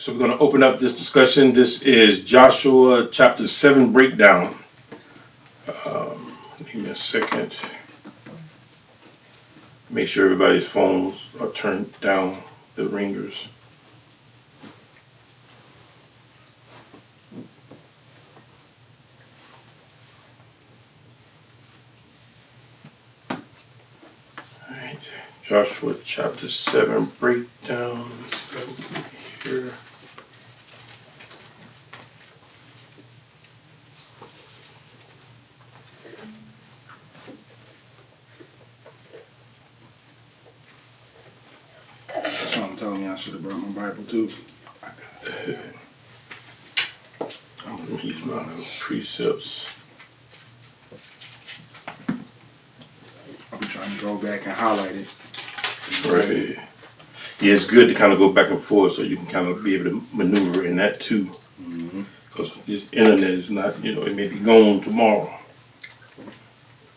so we're going to open up this discussion. This is Joshua chapter 7 breakdown. Give me a second. Make sure everybody's phones are turned down, the ringers. All right, Joshua chapter 7 breakdown. Let's go here. Someone told me I should have brought my Bible too. I'm going to use my precepts. I'll be trying to go back and highlight it. Right. Yeah, it's good to kind of go back and forth so you can kind of be able to maneuver in that too. Because this internet is not, it may be gone tomorrow.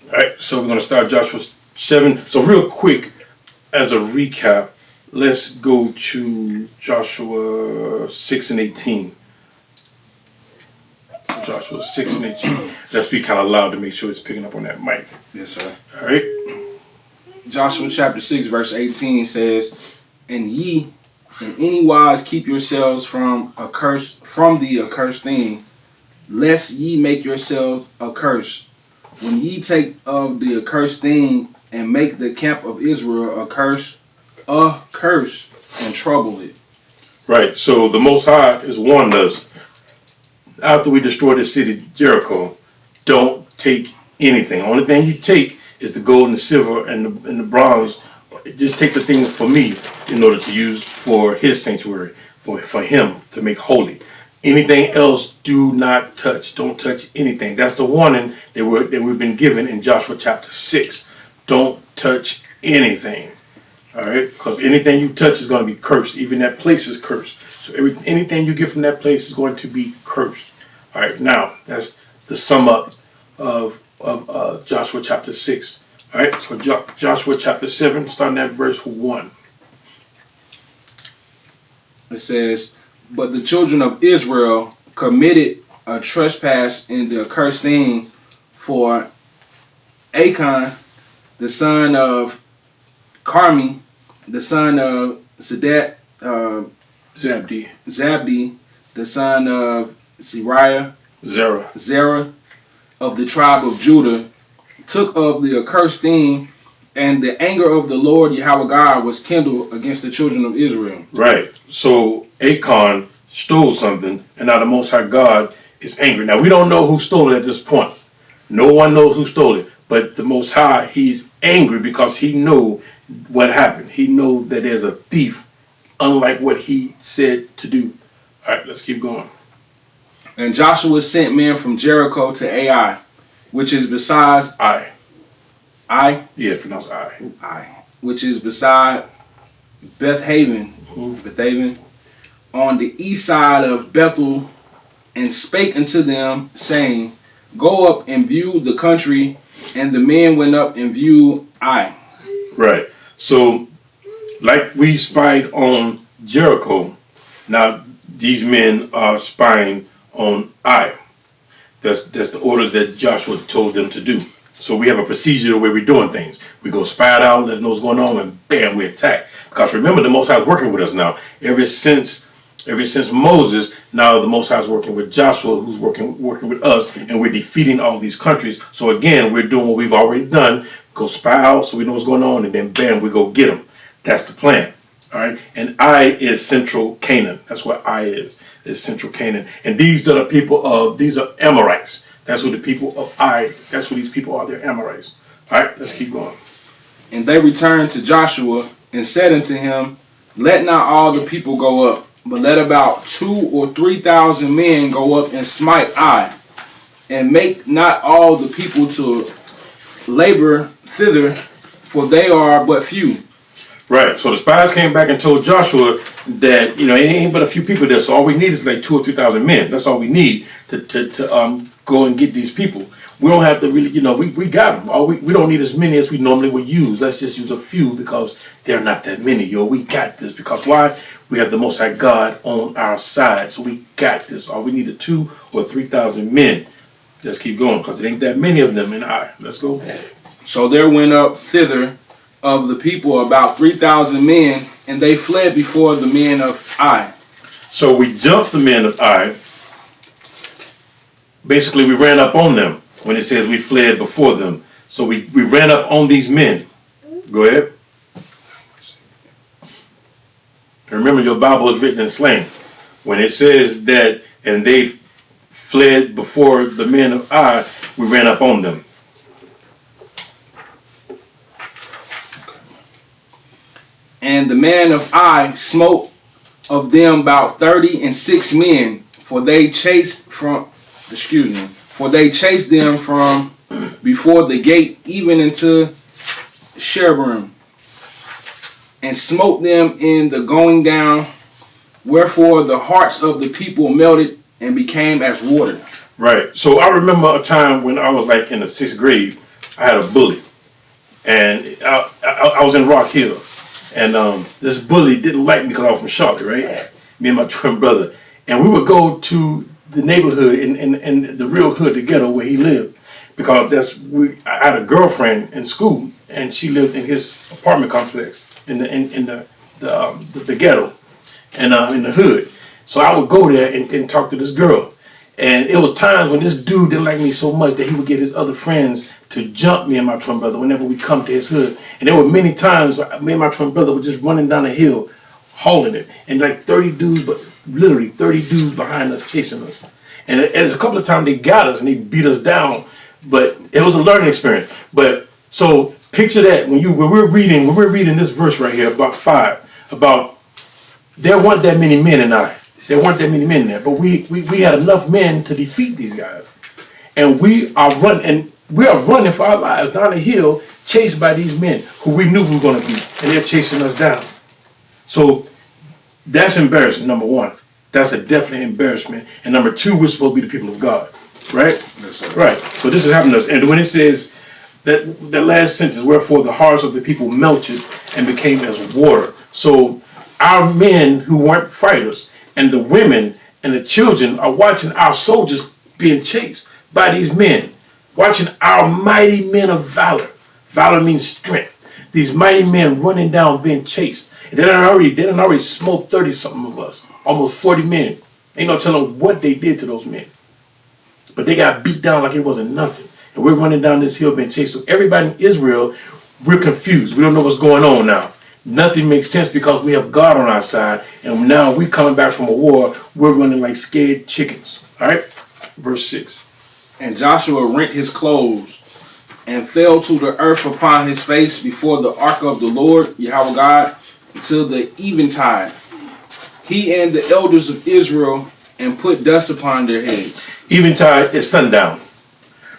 All right, so we're going to start Joshua 7. So real quick, as a recap, let's go to Joshua 6 and 18. Joshua 6 and 18. Let's be kind of loud to make sure it's picking up on that mic. Yes, sir. All right. Joshua chapter 6, verse 18 says, "And ye in any wise keep yourselves from the accursed thing, lest ye make yourselves accursed. When ye take of the accursed thing and make the camp of Israel a curse, and trouble it." Right. So the Most High has warned us, after we destroy the city Jericho, don't take anything. Only thing you take is the gold and the silver and the bronze. Just take the things for me in order to use for his sanctuary, for him to make holy. Anything else, do not touch. Don't touch anything. That's the warning that we've been given in Joshua chapter 6. Don't touch anything. All right? Because anything you touch is going to be cursed. Even that place is cursed. So anything you get from that place is going to be cursed. All right, now that's the sum up of Joshua chapter 6. All right, so Joshua chapter 7, starting at verse 1. It says, "But the children of Israel committed a trespass in the accursed thing, for Achan, the son of Carmi, the son of Zabdi, the son of Zerah of the tribe of Judah, took of the accursed thing, and the anger of the Lord Yahweh God was kindled against the children of Israel." Right. So Achan stole something, and now the Most High God is angry. Now we don't know who stole it at this point. No one knows who stole it. But the Most High, he's angry because he know what happened. He know that there's a thief, unlike what he said to do. All right, let's keep going. "And Joshua sent men from Jericho to Ai, which is besides I. I, Yeah, it's pronounced I. which is beside Bethaven, on the east side of Bethel, and spake unto them, saying, Go up and view the country. And the men went up and viewed Ai." Right. So, like we spied on Jericho, now these men are spying on Ai. That's the order that Joshua told them to do. So we have a procedure the way we're doing things. We go spy it out, let them know what's going on, and bam, we attack. Because remember, the Most High is working with us now. Ever since Moses, now the Most High is working with Joshua, who's working with us, and we're defeating all these countries. So again, we're doing what we've already done. Go spy out so we know what's going on, and then bam, we go get them. That's the plan. All right. And Ai is central Canaan. That's what Ai is central Canaan. And these are Amorites. That's who the people of Ai, that's who these people are. They're Amorites. All right, let's keep going. "And they returned to Joshua and said unto him, Let not all the people go up, but let about 2,000 or 3,000 men go up and smite Ai, and make not all the people to labor thither, for they are but few." Right. So the spies came back and told Joshua that, it ain't but a few people there. So all we need is like 2,000 or 3,000 men. That's all we need to go and get these people. We don't have to really, we got them. We don't need as many as we normally would use. Let's just use a few because they're not that many, yo. We got this because why? We have the Most High God on our side. So we got this. All we need are 2,000 or 3,000 men. Just keep going because it ain't that many of them in Ai. Let's go. So there went up thither of the people about 3,000 men, and they fled before the men of Ai. So we jumped the men of Ai. Basically, we ran up on them when it says we fled before them. So we ran up on these men. Go ahead. And remember, your Bible is written in slang. When it says that, and they fled before the men of Ai, we ran up on them. And the man of Ai smote of them about 36 men, for they chased them from before the gate even into Shebarim, and smote them in the going down, wherefore the hearts of the people melted and became as water. Right. So I remember a time when I was like in the 6th grade, I had a bully, and I was in Rock Hill, and this bully didn't like me because I was from Charlotte, right? Me and my twin brother, and we would go to the neighborhood in the real hood, the ghetto where he lived, because I had a girlfriend in school, and she lived in his apartment complex in the ghetto, and in the hood. So I would go there and talk to this girl. And it was times when this dude didn't like me so much that he would get his other friends to jump me and my twin brother whenever we come to his hood. And there were many times me and my twin brother were just running down a hill, hauling it. And like 30 dudes, but literally 30 dudes behind us chasing us. And there's a couple of times they got us and they beat us down. But it was a learning experience. But so picture that when we're reading this verse right here, about 5, about there weren't that many men in Ai. There weren't that many men there, but we had enough men to defeat these guys. And we are running for our lives down the hill, chased by these men who we knew we were going to beat, and they're chasing us down. So that's embarrassing, number one. That's a definite embarrassment. And number 2, we're supposed to be the people of God, right? Yes, sir. Right. So this is happening to us. And when it says that last sentence, wherefore the hearts of the people melted and became as water. So our men who weren't fighters, and the women and the children are watching our soldiers being chased by these men, watching our mighty men of valor. Valor means strength. These mighty men running down, being chased. And they done already smoked 30-something of us, almost 40 men. Ain't no telling what they did to those men. But they got beat down like it wasn't nothing. And we're running down this hill being chased. So everybody in Israel, we're confused. We don't know what's going on now. Nothing makes sense because we have God on our side, and now we coming back from a war, we're running like scared chickens. All right? Verse 6. And Joshua rent his clothes and fell to the earth upon his face before the ark of the Lord, Yahweh God, until the eventide. He and the elders of Israel, and put dust upon their heads. Eventide is sundown.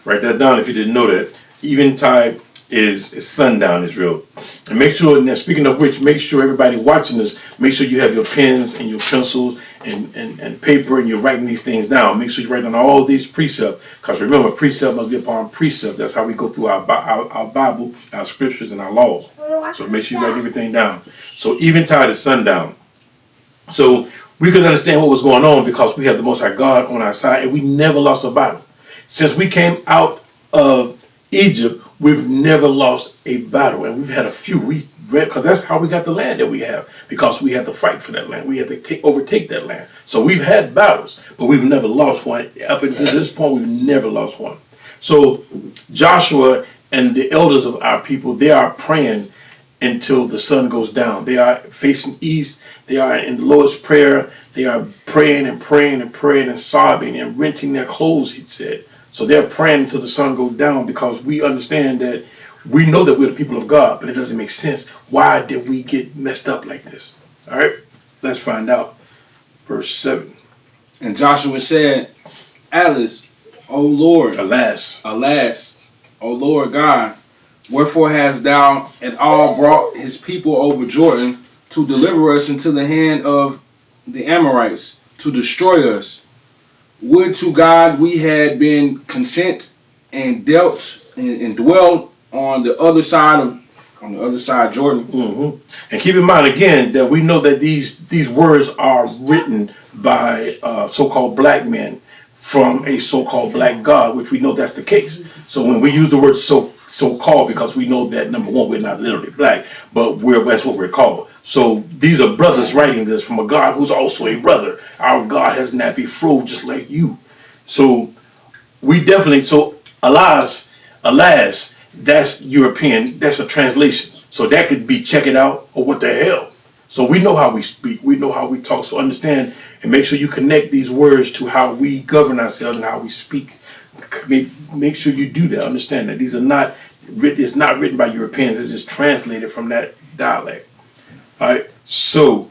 Write that down if you didn't know that. Eventide is sundown, Israel. And make sure, now speaking of which, make sure everybody watching this, make sure you have your pens and your pencils and paper, and you're writing these things down. Make sure you write down all these precepts, because remember, precept must be upon precept. That's how we go through our Bible, our scriptures, and our laws. So make sure you write everything down. So eventide is sundown. So we could understand what was going on because we have the Most High God on our side, and we never lost a battle. Since we came out of Egypt, we've never lost a battle, and we've had a few. Because that's how we got the land that we have, because we had to fight for that land. We had to overtake that land. So we've had battles, but we've never lost one. Up until this point, we've never lost one. So Joshua and the elders of our people, they are praying until the sun goes down. They are facing east. They are in the Lord's Prayer. They are praying and praying and praying and sobbing and renting their clothes, he said. So they're praying until the sun goes down, because we understand that we know that we're the people of God, but it doesn't make sense. Why did we get messed up like this? All right, let's find out. Verse 7. And Joshua said, Alas, O Lord, Alas, O Lord God, wherefore hast thou at all brought his people over Jordan to deliver us into the hand of the Amorites, to destroy us? Would to God we had been content and dealt and dwelled on the other side of Jordan. Mm-hmm. And keep in mind again that we know that these words are written by so-called black men from a so-called black God, which we know that's the case. So when we use the word so-called, because we know that number one, we're not literally black, but that's what we're called. So these are brothers writing this from a God who's also a brother. Our God has nappy fro just like you. So we definitely, alas, that's European, that's a translation. So that could be check it out or what the hell. So we know how we speak, we know how we talk. So understand and make sure you connect these words to how we govern ourselves and how we speak. Make sure you do that. Understand that these are not written, it's not written by Europeans, it's just translated from that dialect. All right, so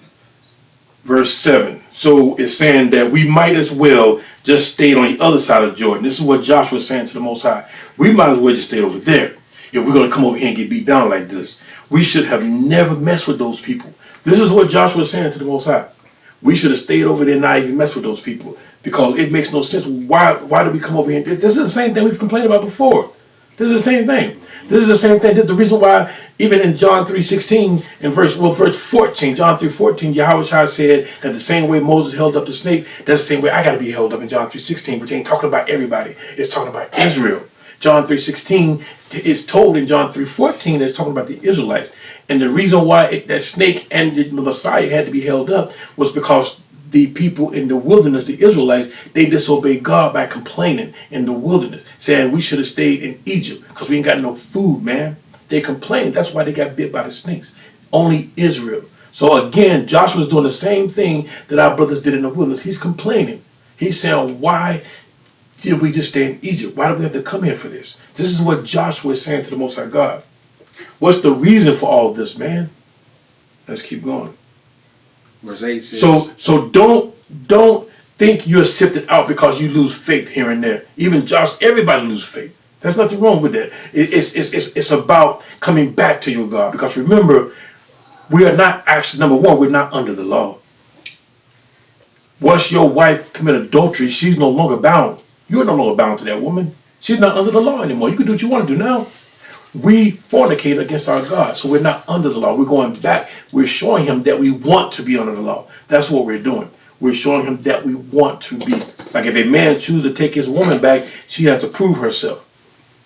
verse 7. So it's saying that we might as well just stay on the other side of Jordan. This is what Joshua is saying to the Most High. We might as well just stay over there. If we're going to come over here and get beat down like this, we should have never messed with those people. This is what Joshua is saying to the Most High. We should have stayed over there and not even mess with those people, because it makes no sense. Why did we come over here? This is the same thing we've complained about before. This is the same thing. This is the same thing. This is the reason why even in John 3:16 and verse 14, John 3:14, Yahweh said that the same way Moses held up the snake, that's the same way I got to be held up in John 3:16, which ain't talking about everybody. It's talking about Israel. John 3:16 is told in John 3:14 it's talking about the Israelites. And the reason why that snake and the Messiah had to be held up was because the people in the wilderness, the Israelites, they disobeyed God by complaining in the wilderness, saying we should have stayed in Egypt because we ain't got no food, man. They complained. That's why they got bit by the snakes. Only Israel. So again, Joshua's doing the same thing that our brothers did in the wilderness. He's complaining. He's saying, why did we just stay in Egypt? Why do we have to come here for this? This is what Joshua is saying to the Most High God. What's the reason for all of this, man? Let's keep going. Verse 8 says, So don't think you're sifted out because you lose faith here and there. Even everybody loses faith. There's nothing wrong with that. It's about coming back to your God. Because remember, we are not actually, number one, we're not under the law. Once your wife commit adultery, she's no longer bound. You're no longer bound to that woman. She's not under the law anymore. You can do what you want to do now. We fornicate against our God, so we're not under the law. We're going back. We're showing him that we want to be under the law. That's what we're doing. We're showing him that we want to be. Like if a man chooses to take his woman back, she has to prove herself.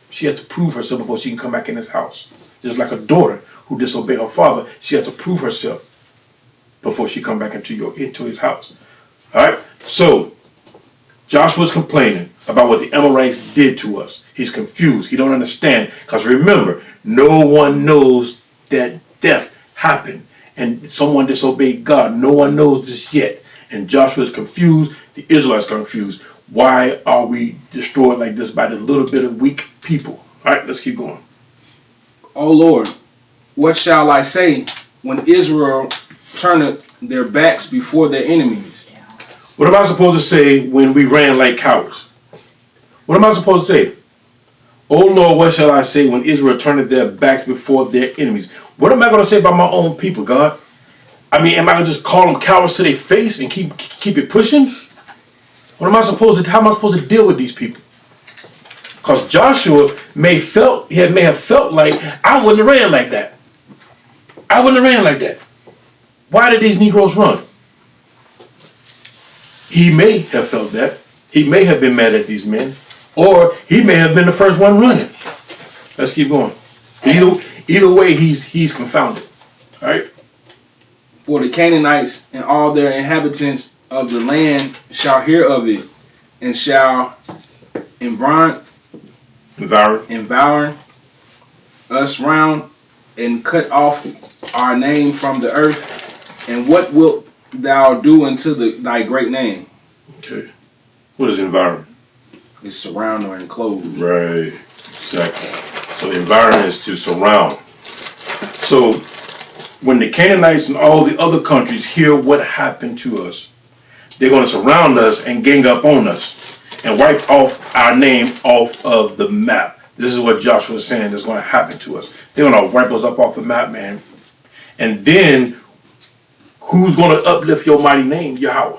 She has to prove herself before she can come back in his house. Just like a daughter who disobeyed her father, she has to prove herself before she come back into his house. All right? So Joshua's complaining about what the Amorites did to us. He's confused. He don't understand. Because remember, no one knows that death happened and someone disobeyed God. No one knows this yet. And Joshua is confused. The Israelites are confused. Why are we destroyed like this by this little bit of weak people? All right, let's keep going. O Lord, what shall I say when Israel turneth their backs before their enemies? What am I supposed to say when we ran like cowards? What am I supposed to say? Oh Lord, what shall I say when Israel turneth their backs before their enemies? What am I going to say about my own people, God? I mean, am I going to just call them cowards to their face and keep it pushing? What am I supposed to? How am I supposed to deal with these people? Because Joshua may have felt like I wouldn't have ran like that. I wouldn't have ran like that. Why did these Negroes run? He may have felt that. He may have been mad at these men. Or he may have been the first one running. Let's keep going. Either way, he's confounded. All right? For the Canaanites and all their inhabitants of the land shall hear of it, and shall environ us round, and cut off our name from the earth. And what wilt thou do unto thy great name? Okay. What is environ? It's surround or enclose. Right. Exactly. So the environment is to surround. So when the Canaanites and all the other countries hear what happened to us, they're going to surround us and gang up on us and wipe off our name off of the map. This is what Joshua is saying is going to happen to us. They're going to wipe us up off the map, man. And then who's going to uplift your mighty name, Yahweh?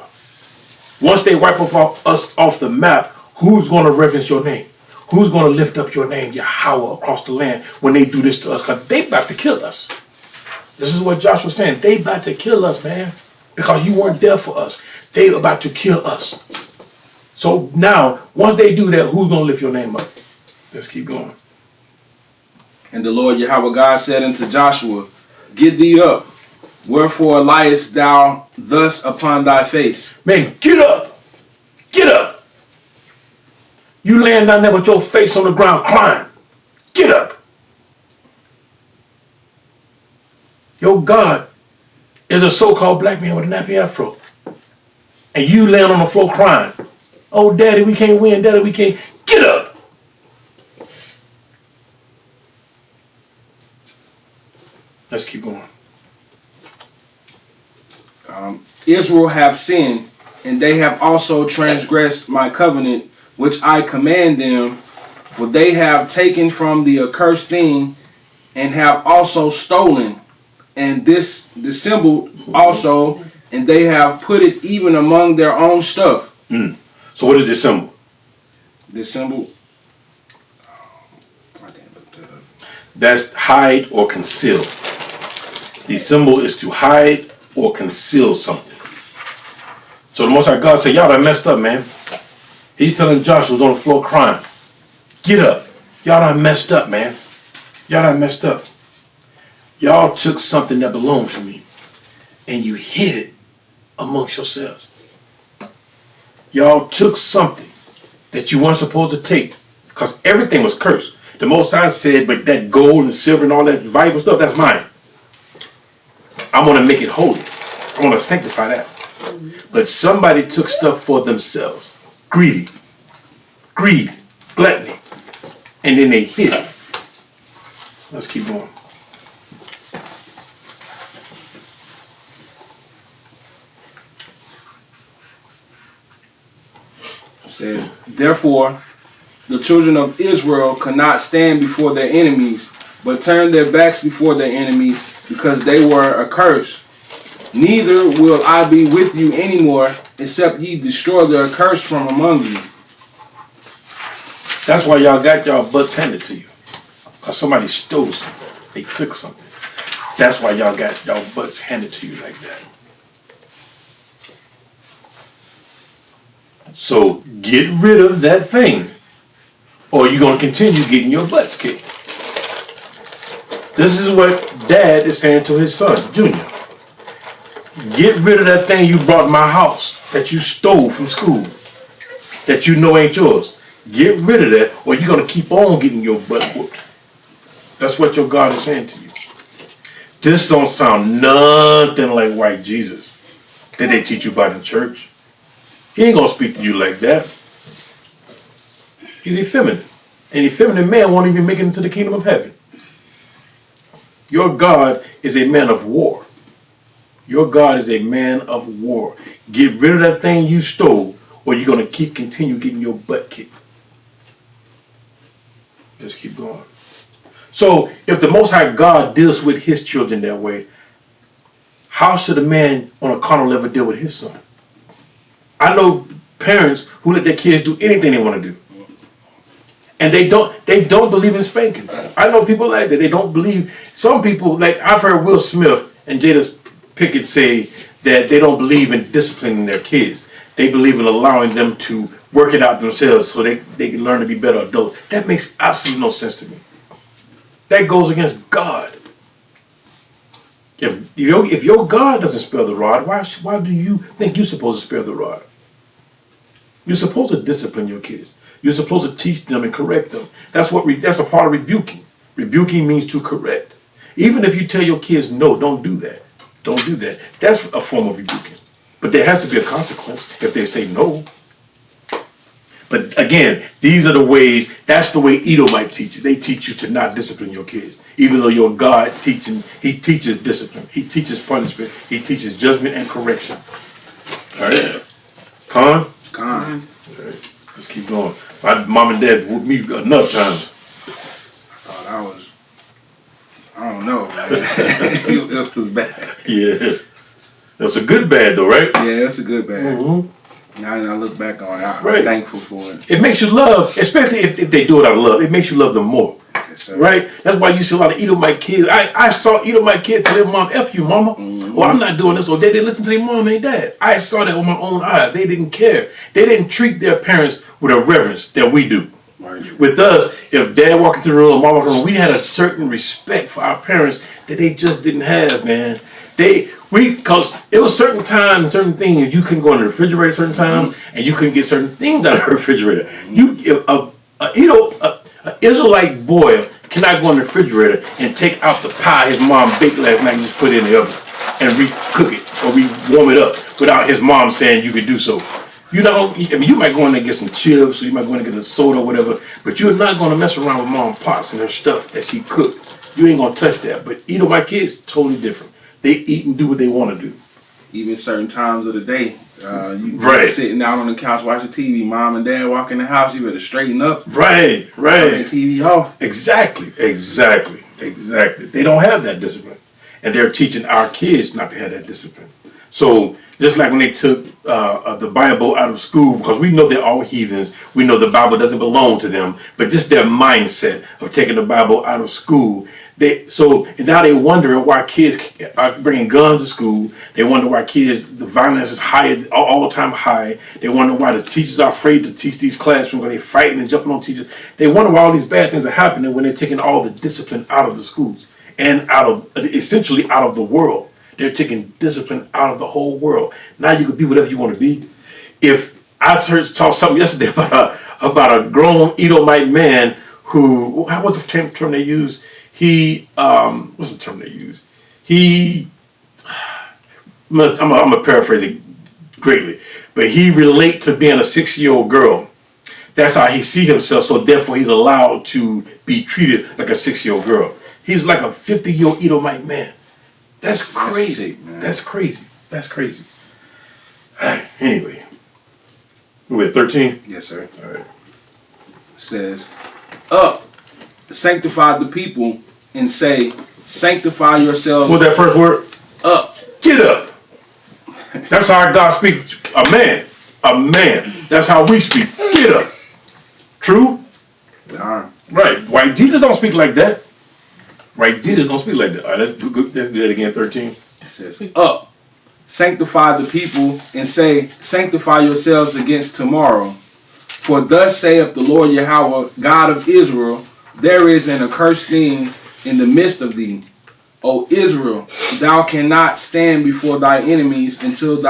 Once they wipe us off the map, who's going to reverence your name? Who's going to lift up your name, Yahweh, across the land when they do this to us? Because they about to kill us. This is what Joshua's saying. They about to kill us, man. Because you weren't there for us. They about to kill us. So now, once they do that, who's going to lift your name up? Let's keep going. And the Lord Yahweh God said unto Joshua, Get thee up, wherefore liest thou thus upon thy face? Man, get up. Get up. You laying down there with your face on the ground crying. Get up. Your God is a so-called black man with a nappy afro. And you laying on the floor crying. Oh, daddy, we can't win. Daddy, we can't. Get up. Let's keep going. Israel have sinned, and they have also transgressed my covenant, which I command them, for they have taken from the accursed thing, and have also stolen, and this dissembled also, and they have put it even among their own stuff. So what is this symbol? Dissembled. That's hide or conceal. The symbol is to hide or conceal something. So the Most High God said, y'all done messed up, man. He's telling Joshua who's on the floor crying, get up. Y'all done messed up, man. Y'all done messed up. Y'all took something that belonged to me and you hid it amongst yourselves. Y'all took something that you weren't supposed to take because everything was cursed. The Most High said, but that gold and silver and all that valuable stuff, that's mine. I'm going to make it holy. I'm going to sanctify that. But somebody took stuff for themselves. Greed, gluttony. And then they hid it. Let's keep going. It says, Therefore, the children of Israel could not stand before their enemies, but turned their backs before their enemies, because they were accursed. Neither will I be with you anymore, except ye destroy the accursed from among you. That's why y'all got y'all butts handed to you. Because somebody stole something. They took something. That's why y'all got y'all butts handed to you like that. So get rid of that thing, or you're going to continue getting your butts kicked. This is what Dad is saying to his son, Junior. Get rid of that thing you brought in my house that you stole from school, that you know ain't yours. Get rid of that, or you're going to keep on getting your butt whooped. That's what your God is saying to you. This don't sound nothing like white Jesus that they teach you about in church. He ain't going to speak to you like that. He's effeminate. An effeminate man won't even make it into the kingdom of heaven. Your God is a man of war. Your God is a man of war. Get rid of that thing you stole, or you're going to continue getting your butt kicked. Just keep going. So, if the Most High God deals with his children that way, how should a man on a carnal level deal with his son? I know parents who let their kids do anything they want to do. And they don't believe in spanking. I know people like that. They don't believe. Some people, like I've heard Will Smith and Jada Pickett say that they don't believe in disciplining their kids. They believe in allowing them to work it out themselves so they can learn to be better adults. That makes absolutely no sense to me. That goes against God. If your God doesn't spare the rod, why do you think you're supposed to spare the rod? You're supposed to discipline your kids. You're supposed to teach them and correct them. That's a part of rebuking. Rebuking means to correct. Even if you tell your kids, no, don't do that. Don't do that. That's a form of rebuking. But there has to be a consequence if they say no. But again, these are the ways, that's the way Edomite teaches. They teach you to not discipline your kids. Even though your God he teaches discipline. He teaches punishment. He teaches judgment and correction. All right? Con? Con. All right. Let's keep going. My mom and dad whooped me enough times. Oh, that was, I don't know, man. It was bad. Yeah. That's a good bad though, right? Yeah, that's a good bad. Mm-hmm. Now that I look back on it, I'm Right. thankful for it. It makes you love, especially if they do it out of love. It makes you love them more. Yes, sir. Right? That's why you see a lot of Edomite kids. I saw Edomite kids tell their mom, F you, mama. Well, I'm not doing this. Or they didn't listen to their mom and their dad. I saw that with my own eyes. They didn't care. They didn't treat their parents with a reverence that we do. Right. With us, if dad walked into the room, mama walked in the room, we had a certain respect for our parents that they just didn't have, man. Because it was certain times, certain things, you couldn't go in the refrigerator certain times, and you couldn't get certain things out of the refrigerator. An Israelite boy cannot go in the refrigerator and take out the pie his mom baked last night and just put it in the oven and re-cook it or re-warm it up without his mom saying you could do so. You might go in there and get some chips, or you might go in and get a soda or whatever, but you're not going to mess around with mom pots and her stuff that she cooked. You ain't going to touch that. But my kids, totally different. They eat and do what they want to do. Even certain times of the day, you Right. sitting out on the couch watching TV, mom and dad walk in the house, you better straighten up. Right. Turn the TV off. Exactly. They don't have that discipline. And they're teaching our kids not to have that discipline. So just like when they took the Bible out of school, because we know they're all heathens, we know the Bible doesn't belong to them, but just their mindset of taking the Bible out of school, and now they're wondering why kids are bringing guns to school. They wonder why the violence is high, all-time high. They wonder why the teachers are afraid to teach these classrooms, why they're fighting and jumping on teachers. They wonder why all these bad things are happening when they're taking all the discipline out of the schools and essentially out of the world. They're taking discipline out of the whole world. Now you can be whatever you want to be. If I saw something yesterday about a grown Edomite man who, what's the term they use? What's the term they use? I'm gonna paraphrase it greatly, but he relate to being a 6-year-old girl. That's how he see himself. So therefore, he's allowed to be treated like a 6-year-old girl. He's like a 50-year-old Edomite man. That's crazy. Sick, man. That's crazy. Anyway, we're at 13. Yes, sir. All right. It says, up, sanctify the people, and say, sanctify yourselves. What's that first word? Up. Get up. That's how God speaks. A man. That's how we speak. Get up. True? Right. Why Jesus don't speak like that? Right? Jesus don't speak like that. All right, let's do that again. 13. It says, up, sanctify the people, and say, sanctify yourselves against tomorrow. For thus saith the Lord Yahweh, God of Israel, there is an accursed thing in the midst of thee. O Israel, thou cannot stand before thy enemies until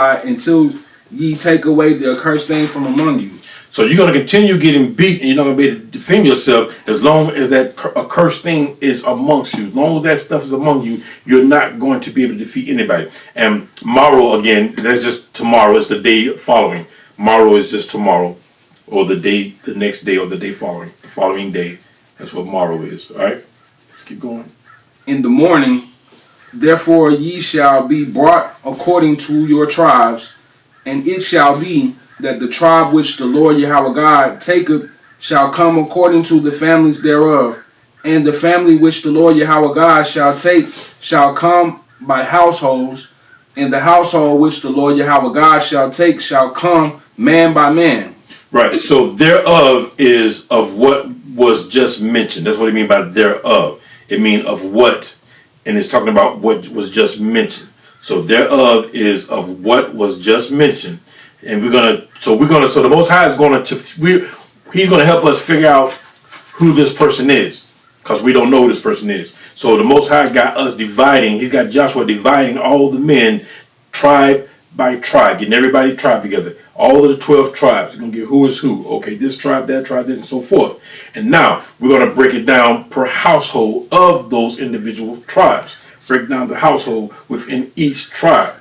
ye take away the accursed thing from among you. So you're going to continue getting beat, and you're not going to be able to defend yourself as long as that accursed thing is amongst you. As long as that stuff is among you, you're not going to be able to defeat anybody. And morrow, again, that's just tomorrow. It's the day following. Morrow is just tomorrow, or the next day, or the day following. The following day. That's what morrow is. All right? Let's keep going. In the morning, therefore ye shall be brought according to your tribes, and it shall be that the tribe which the Lord Yahweh God taketh shall come according to the families thereof, and the family which the Lord Yahweh God shall take shall come by households, and the household which the Lord Yahweh God shall take shall come man by man. Right. So thereof is of what was just mentioned. That's what it means by thereof. It means of what, and it's talking about what was just mentioned. So thereof is of what was just mentioned. And so the Most High is he's going to help us figure out who this person is, because we don't know who this person is. So the Most High got us dividing. He's got Joshua dividing all the men, tribe by tribe, getting everybody tribe together. All of the 12 tribes. He's going to get who is who. Okay, this tribe, that tribe, this, and so forth. And now we're going to break it down per household of those individual tribes. Break down the household within each tribe.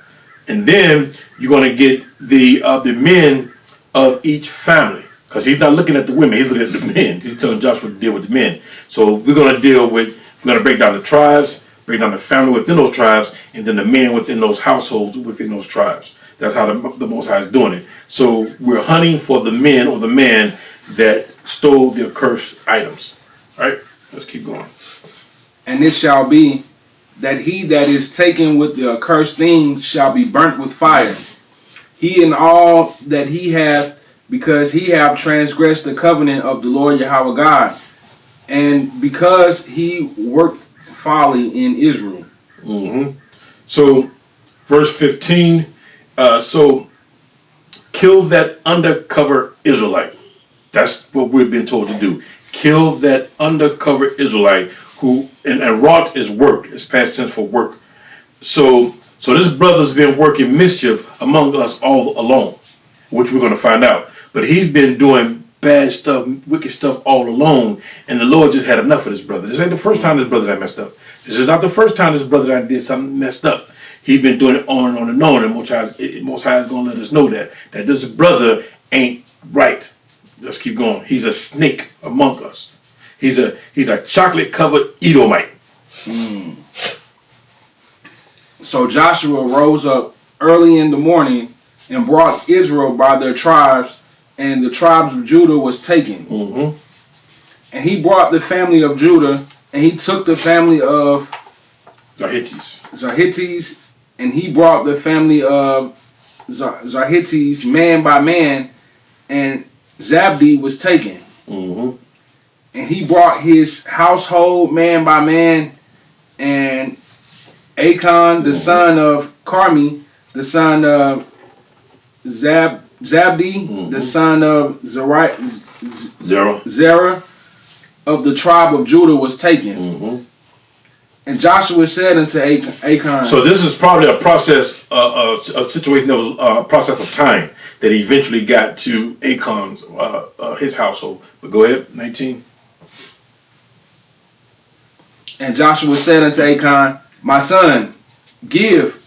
And then you're going to get the men of each family. Because he's not looking at the women, he's looking at the men. He's telling Joshua to deal with the men. So we're going to break down the tribes, break down the family within those tribes, and then the men within those households within those tribes. That's how the Most High is doing it. So we're hunting for the men or the man that stole the accursed items. All right, let's keep going. And it shall be that he that is taken with the accursed thing shall be burnt with fire. he and all that he hath, because he have transgressed the covenant of the Lord Yahweh God, and because he worked folly in Israel. Mm-hmm. So, verse 15, so kill that undercover Israelite. That's what we've been told to do. Kill that undercover Israelite who, and wrought is work. It's past tense for work. So this brother's been working mischief among us all along, which we're going to find out. But he's been doing bad stuff, wicked stuff all along, and the Lord just had enough of this brother. This ain't the first time this brother that messed up. This is not the first time this brother that did something messed up. He's been doing it on and on and on, and Most High is going to let us know that this brother ain't right. Let's keep going. He's a snake among us. He's a chocolate covered Edomite. So Joshua rose up early in the morning and brought Israel by their tribes, and the tribes of Judah was taken. Mm-hmm. And he brought the family of Judah, and he took the family of Zahites, and he brought the family of Zahites man by man, and Zabdi was taken. Mm-hmm. And he brought his household man by man, and Achan, the son of Carmi, the son of Zabdi, the son of Zerah of the tribe of Judah was taken. Mm-hmm. And Joshua said unto Achan. So this is probably a process, a situation that was a process of time that he eventually got to Achan's, his household. But go ahead, 19. And Joshua said unto Achan, my son, give,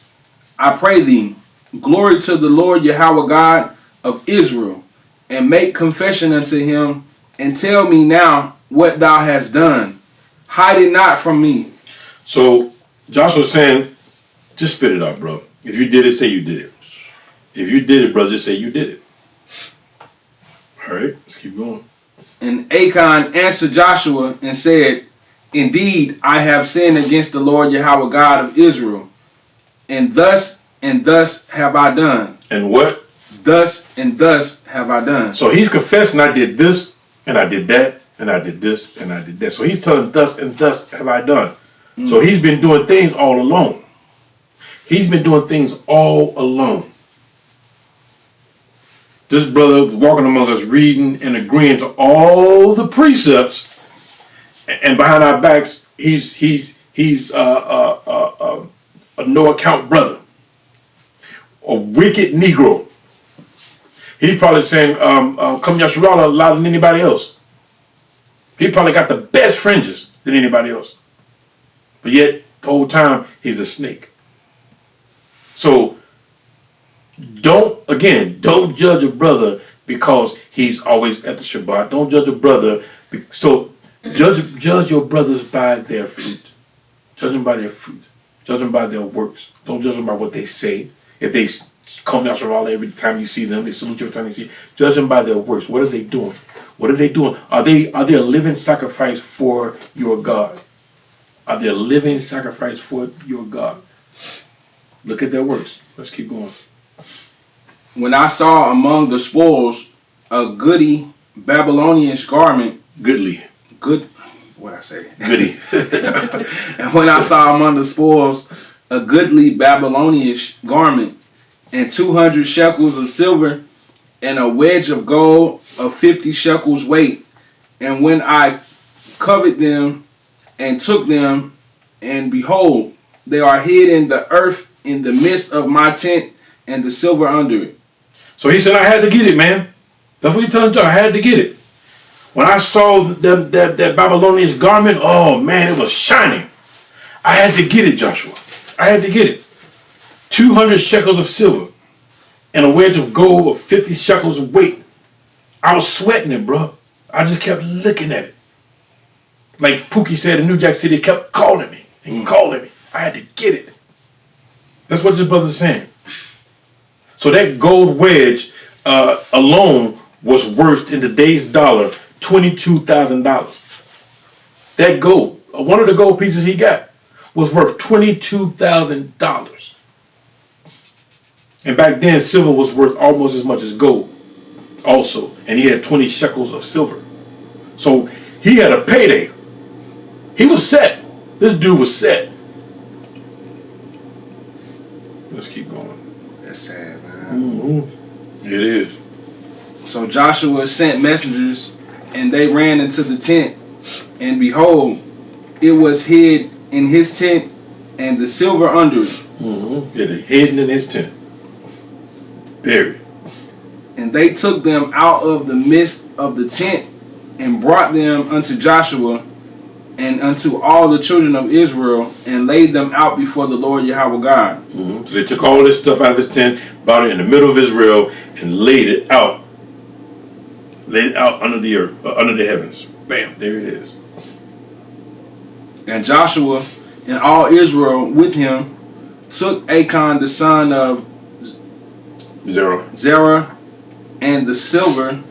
I pray thee, glory to the Lord Yahweh God of Israel, and make confession unto him, and tell me now what thou hast done. Hide it not from me. So Joshua's saying, just spit it out, bro. If you did it, say you did it. If you did it, brother, just say you did it. All right, let's keep going. And Achan answered Joshua and said, indeed, I have sinned against the Lord Yahweh God of Israel, and thus have I done. And what? Thus and thus have I done. So he's confessing, I did this, and I did that, and I did this, and I did that. So he's telling, thus and thus have I done. So he's been doing things all alone. He's been doing things all alone. This brother was walking among us, reading and agreeing to all the precepts, and behind our backs, he's a no account brother, a wicked Negro. He's probably saying, "Come Yasharala" louder than anybody else. He probably got the best fringes than anybody else, but yet the whole time he's a snake. So don't judge a brother because he's always at the Shabbat. Don't judge a brother. So judge your brothers by their fruit. Judge them by their fruit. Judge them by their works. Don't judge them by what they say. If they come out Shabbat every time you see them, they salute you every time you see them. Judge them by their works. What are they doing? What are they doing? Are they a living sacrifice for your God? Are they a living sacrifice for your God? Look at their works. Let's keep going. When I saw among the spoils a goodly Babylonian garment, Goodly. And when I saw among the spoils a goodly Babylonian garment, and 200 shekels of silver, and a wedge of gold of 50 shekels weight, and when I covered them and took them, and behold, they are hid in the earth in the midst of my tent, and the silver under it. So he said, I had to get it, man. That's what he's telling you. I had to get it. When I saw that Babylonian garment, oh man, it was shining. I had to get it, Joshua. I had to get it. 200 shekels of silver and a wedge of gold of 50 shekels of weight. I was sweating it, bro. I just kept looking at it. Like Pookie said in New Jack City, kept calling me and calling me. I had to get it. That's what this brother's saying. So that gold wedge alone was worth, in today's dollar, $22,000. That gold, one of the gold pieces he got, was worth $22,000. And back then, silver was worth almost as much as gold also. And he had 20 shekels of silver. So he had a payday. He was set. This dude was set. Let's keep going. That's sad, man. It is. So Joshua sent messengers, and they ran into the tent, and behold, it was hid in his tent, and the silver under it. It is hidden in his tent. Buried. And they took them out of the midst of the tent, and brought them unto Joshua, and unto all the children of Israel, and laid them out before the Lord Yahweh God. So they took all this stuff out of his tent, brought it in the middle of Israel, and laid it out. Laid it out under the earth, under the heavens. Bam, there it is. And Joshua and all Israel with him took Achan the son of Zerah, and the silver,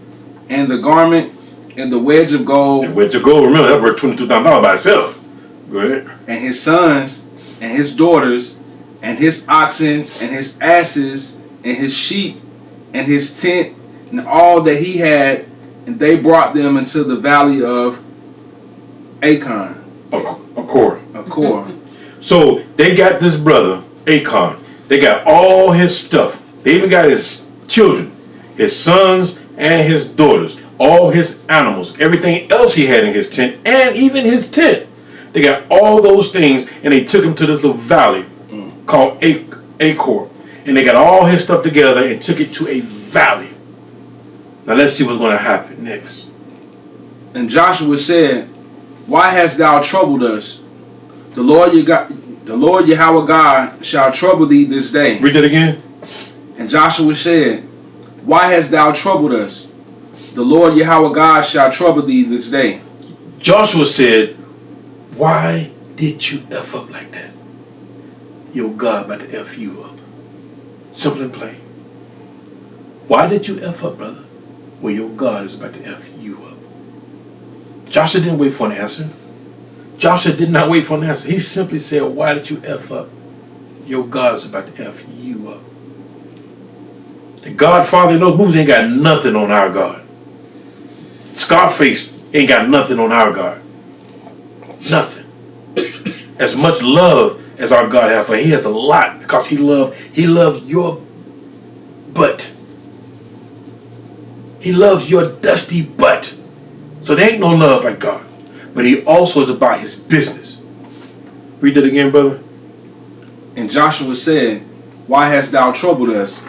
and the garment, and the wedge of gold, And wedge of gold, remember, that worth $22,000 by itself. Go ahead. and his sons, and his daughters, and his oxen, and his asses, and his sheep, and his tent, and all that he had, and they brought them into the valley of Achan, Achor. So they got this brother, Achan. They got all his stuff. They even got his children, his sons and his daughters, all his animals, everything else he had in his tent, and even his tent. They got all those things, and they took him to this little valley called Achor. And they got all his stuff together and took it to a valley. Now let's see what's going to happen next. And Joshua said, Why hast thou troubled us? The Lord Yahweh God shall trouble thee this day. Read that again. And Joshua said, Why hast thou troubled us? The Lord Yahweh God shall trouble thee this day. Joshua said, why did you F up like that? Your God about to F you up. Simple and plain. Why did you F up, brother? Well, your God is about to F you up. Joshua didn't wait for an answer. Joshua did not wait for an answer. He simply said, why did you F up? Your God is about to F you up. The Godfather in those movies ain't got nothing on our God. Scarface ain't got nothing on our God. Nothing. As much love as our God has for him, he has a lot because he loved your butt. He loves your dusty butt. So there ain't no love like God. But he also is about his business. Read that again, brother. And Joshua said, Why hast thou troubled us?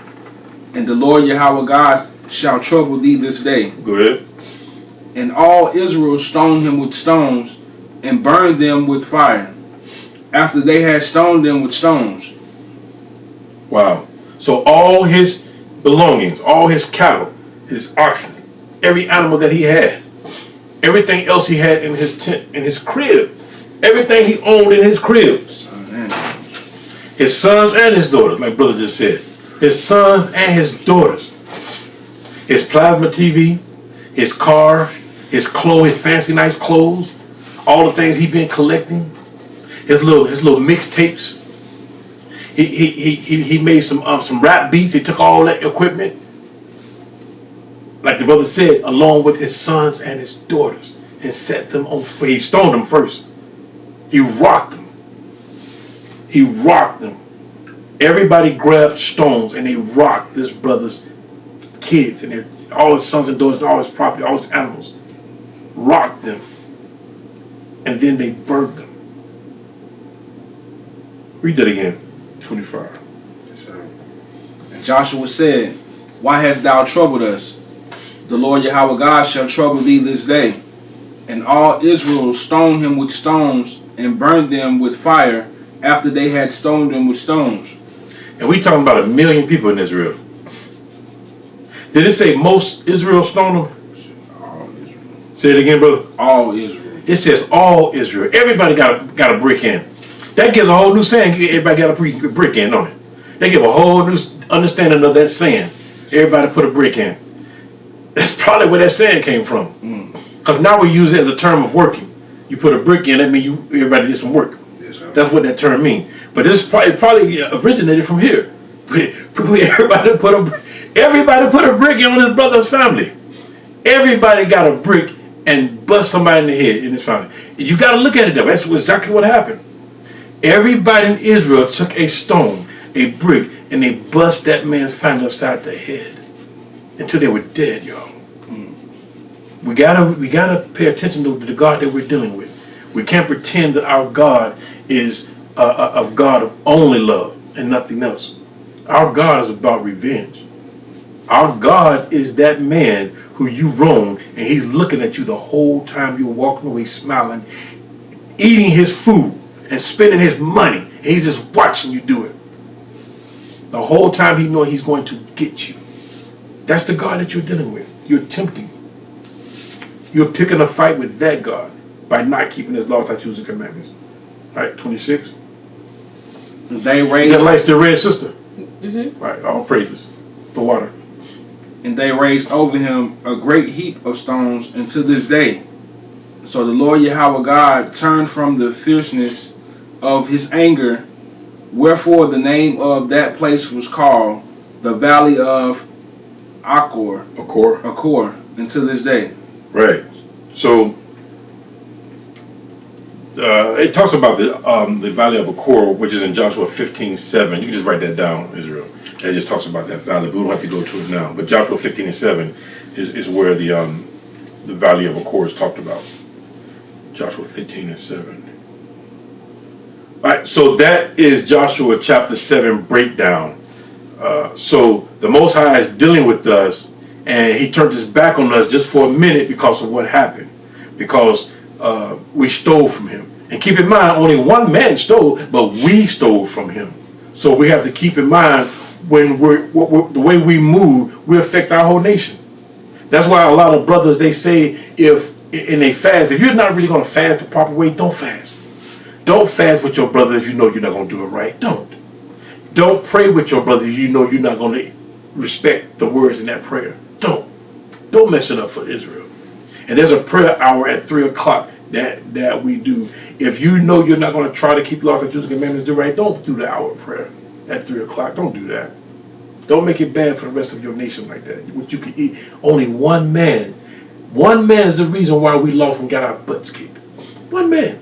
And the Lord Yahweh God shall trouble thee this day. Go ahead. And all Israel stoned him with stones, and burned them with fire, after they had stoned them with stones. Wow. So all his belongings, all his cattle, his oxen, every animal that he had, everything else he had in his tent, in his crib, everything he owned in his crib, his sons and his daughters, like brother just said, his sons and his daughters, his plasma TV, his car, his clothes, his fancy nice clothes, all the things he'd been collecting, his little mixtapes. He made some rap beats. He took all that equipment, like the brother said, along with his sons and his daughters, and set them on fire. He stoned them first. He rocked them. He rocked them. Everybody grabbed stones and they rocked this brother's kids and all his sons and daughters, and all his property, all his animals. Rocked them. And then they burned them. Read that again. 25. And Joshua said, Why hast thou troubled us? The Lord Yahweh God shall trouble thee this day. And all Israel stoned him with stones, and burned them with fire, after they had stoned them with stones. And we talking about 1 million people in Israel. Did it say most Israel stoned them? All Israel. Say it again, brother. All Israel. It says all Israel. Everybody got a brick in. That gives a whole new saying. Everybody got a brick in, don't it? They give a whole new understanding of that saying. Everybody put a brick in. That's probably where that saying came from. Because now we use it as a term of working. You put a brick in, that means everybody did some work. Yes, sir. That's what that term means. But this probably originated from here. Everybody put a brick on his brother's family. Everybody got a brick and bust somebody in the head in his family. You got to look at it though. That's exactly what happened. Everybody in Israel took a stone, a brick, and they bust that man's family upside the head until they were dead, y'all. We gotta pay attention to the God that we're dealing with. We can't pretend that our God is a God of only love and nothing else. Our God is about revenge. Our God is that man who you wronged, and he's looking at you the whole time you're walking away smiling, eating his food and spending his money, and he's just watching you do it. The whole time he knows he's going to get you. That's the God that you're dealing with. You're tempting. You're picking a fight with that God by not keeping his laws, statutes, and commandments. All right, 26. They raised. That likes the red sister. Mm-hmm. Right, all praises. The water. And they raised over him a great heap of stones, and to this day. So the Lord Yahweh God turned from the fierceness of his anger, wherefore the name of that place was called the Valley of Achor, until this day. Right. So it talks about the Valley of Achor, which is in Joshua 15:7. You can just write that down, Israel. It just talks about that valley, but we don't have to go to it now. But Joshua 15:7 is where the Valley of Achor is talked about. Joshua 15:7. All right, so that is Joshua chapter 7 breakdown. So the Most High is dealing with us, and he turned his back on us just for a minute because of what happened. Because we stole from him. And keep in mind, only one man stole, but we stole from him. So we have to keep in mind when the way we move, we affect our whole nation. That's why a lot of brothers, they say, and they fast, if you're not really going to fast the proper way, don't fast. Don't fast with your brothers if you know you're not going to do it right. Don't pray with your brothers if you know you're not going to respect the words in that prayer. Don't mess it up for Israel. And there's a prayer hour at 3 o'clock that we do. If you know you're not going to try to keep laws, statutes, and commandments do right, don't do the hour of prayer at 3 o'clock. Don't do that. Don't make it bad for the rest of your nation like that. What you can eat. Only one man. One man is the reason why we lost and got our butts kicked. One man.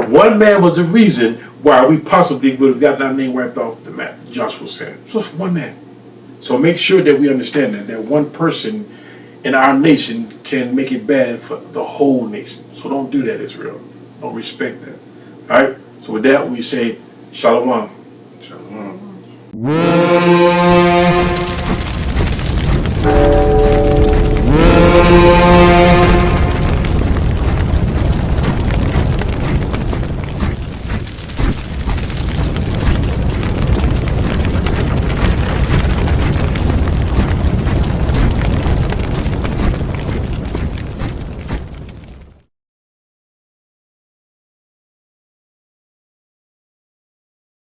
One man was the reason why we possibly would have gotten our name wiped off the map, Joshua said. So it's one man. So make sure that we understand that one person in our nation can make it bad for the whole nation. So don't do that, Israel. Don't respect that. All right? So with that, we say, Shalom. Shalom.